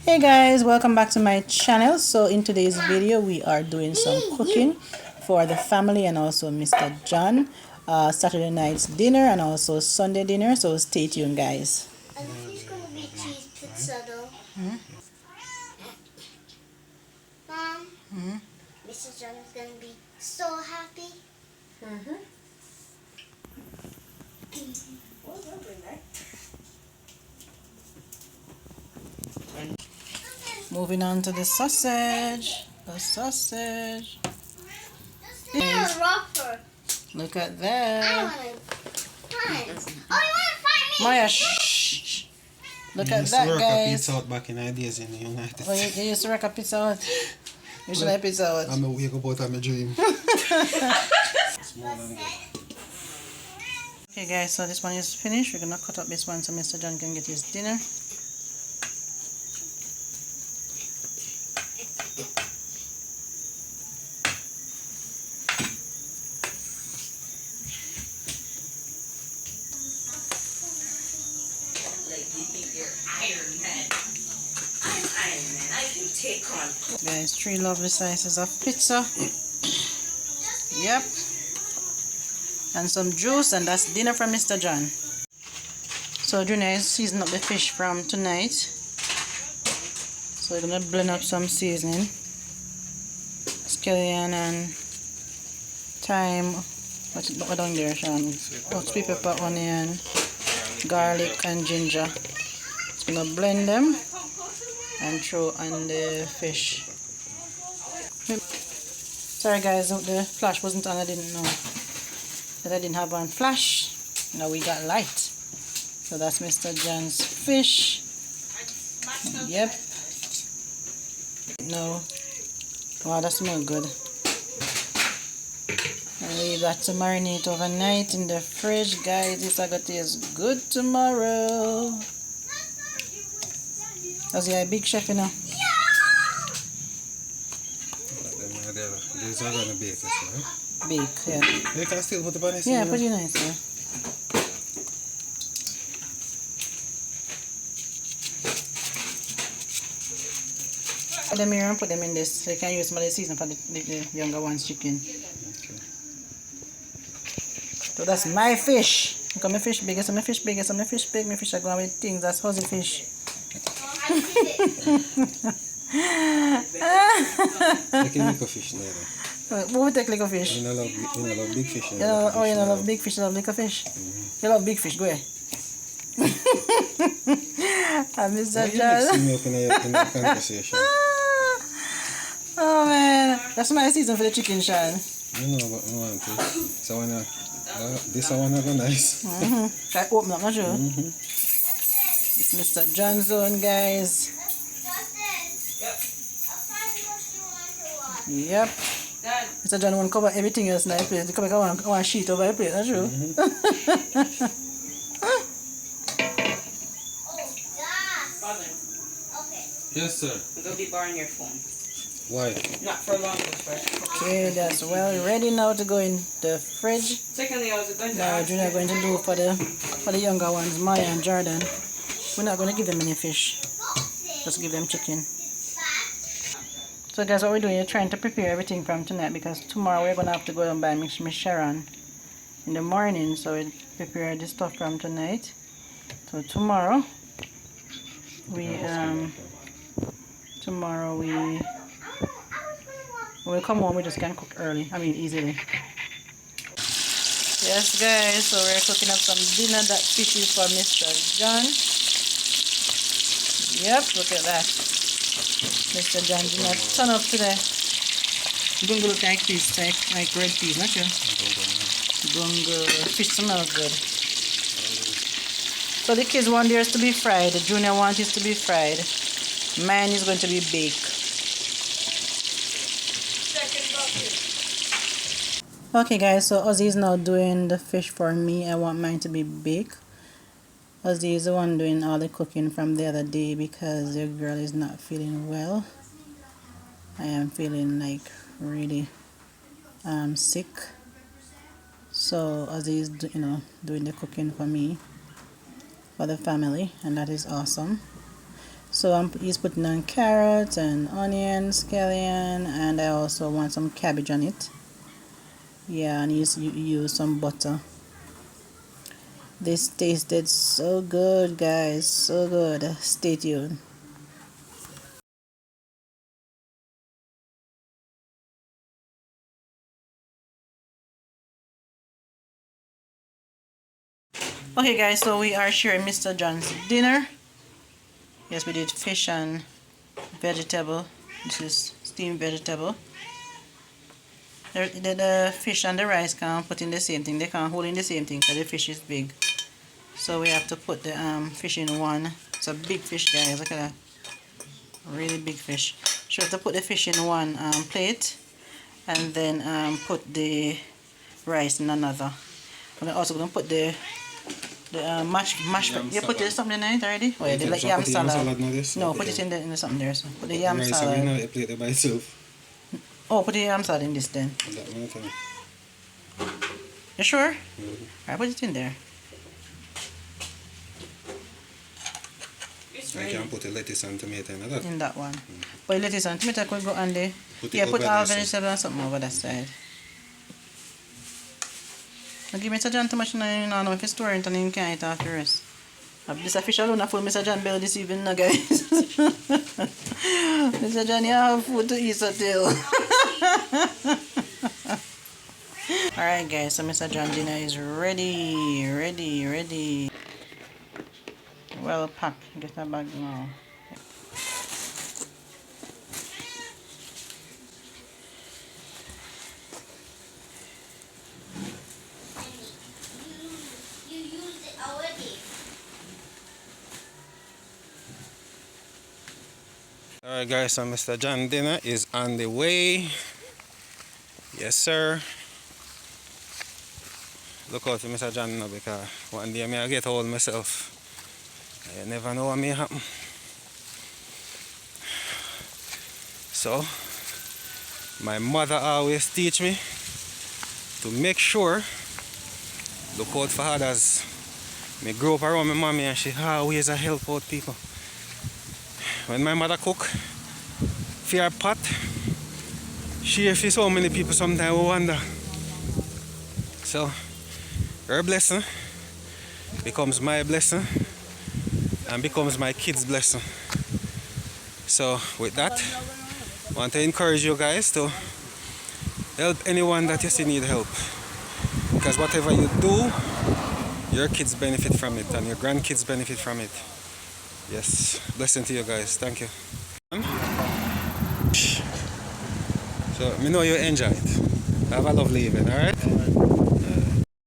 Hey guys, welcome back to my channel. So in today's video we are doing some cooking for the family and also Mr. John, Saturday night's dinner and also Sunday dinner, so stay tuned guys. I think it's gonna be cheese pizza though. Mom, Mr. John is gonna be so happy. Moving on to the sausage. The sausage. Look at that. I wanna find. Oh, you wanna find me? Maya, shh. Look at that, guys. Pizza Hut back in the days in the United Oh, States. you used to work at Pizza Hut? You should like Pizza Hut. I'm a wake up out of my dream. Okay guys, so this one is finished. We're gonna cut up this one so Mr. John can get his dinner. Guys, 3 lovely slices of pizza. Yep. And some juice, and that's dinner from Mr. John. So Junior is seasoning up the fish from tonight. So we're gonna blend up some seasoning. Scallion and thyme. What's it down there, Sean? Sweet pepper, onion, garlic and ginger. Just gonna blend them and throw on the fish. Sorry guys, the flash wasn't on, I didn't know that I didn't have one flash. Now we got light. So that's Mr. John's fish. Yep. No. Wow, that smells good. And leave that to marinate overnight in the fridge, guys. This is going to taste good tomorrow. That's a big chef, you know. These are going to bake, right? Bake, yeah. You can still put the bananas in. Yeah, pretty nice, yeah. Put them here and put them in this. So you can use some of the season for the younger one's chicken. Okay. So that's my fish. Look at my fish big, some my fish big, some my fish big. My fish are going with things. That's fuzzy fish. Take a little fish now. What would take little fish? You know love big fish. You love big fish, you love little fish. You love big fish, go ahead. I miss that, John. You mix me up in your conversation. Oh man, that's my season for the chicken, Sean. You know what I want to. So when this one go nice. Try open up, not sure. It's Mr. John's zone, guys. Yep. Mr. John won't cover everything else in the plate. He cover one sheet over the plate, not true? Yes, sir. I'm going to be borrowing your phone. Why? Not for long, first. Okay, that's well ready now to go in the fridge. Secondly, I was going to Now, ask Junior going to do for the younger ones, Maya and Jordan. We're not going to give them any fish. Just give them chicken. So guys, what we're doing is trying to prepare everything from tonight because tomorrow we're going to have to go and buy Miss Sharon in the morning. So we prepare this stuff from tonight. So tomorrow we when we come home we just can cook early. I mean easily. Yes guys, so we're cooking up some dinner. That fish is for Mr. John. Yep, look at that. Mr. John did not turn up today. Gungo look like this, like red peas, not sure. Gungo, fish smells good. So the kids want theirs to be fried. The junior wants his to be fried. Mine is going to be baked. Okay guys, so Ozzy is now doing the fish for me. I want mine to be baked. Ozzy is the one doing all the cooking from the other day because the girl is not feeling well. I am feeling like really sick. So Ozzy is doing the cooking for me, for the family, and that is awesome. So he's putting on carrots and onions, scallion, and I also want some cabbage on it. Yeah, and use some butter. This tasted so good, guys, so good. Stay tuned. Okay guys, so we are sharing Mr. John's dinner. Yes, we did fish and vegetable. This is steamed vegetable. The fish and the rice can't put in the same thing. They can't hold in the same thing because the fish is big. So we have to put the fish in one. It's a big fish, guys. Look at that. Really big fish. So we have to put the fish in one plate and then put the rice in another. I'm also going to put the mashed. You put something in it already? Oh, yeah, the yam salad. No, put it in the something there. So put the yam salad. Rice, plate by itself. Oh, put the yam salad in this then. You sure? Alright, put it in there. I can put the lettuce and tomato in that. In that one. But lettuce and tomato could go on there. Put all vegetable and something over that side. Now give Mr. John too much now, you know if he's storing it and he can't eat after the rest. This fish alone have full Mr. John belly this evening now, guys. Mr. John, you have food to eat so too. Alright guys, so Mr. John dinner is ready. Well packed. Get that bag now. You used it already. Alright guys, so Mr. John dinner is on the way. Yes sir. Look out for Mr. John now because one day I may get old myself. You never know what may happen. So my mother always teach me to make sure look out for others. I grew up around my mommy and she always help out people. When my mother cook for her pot, she feeds so many people sometimes we wonder. So her blessing becomes my blessing and becomes my kids' blessing. So with that, I want to encourage you guys to help anyone that you see need help. Because whatever you do, your kids benefit from it and your grandkids benefit from it. Yes, blessing to you guys. Thank you. So, I know you enjoy it. Have a lovely evening, alright?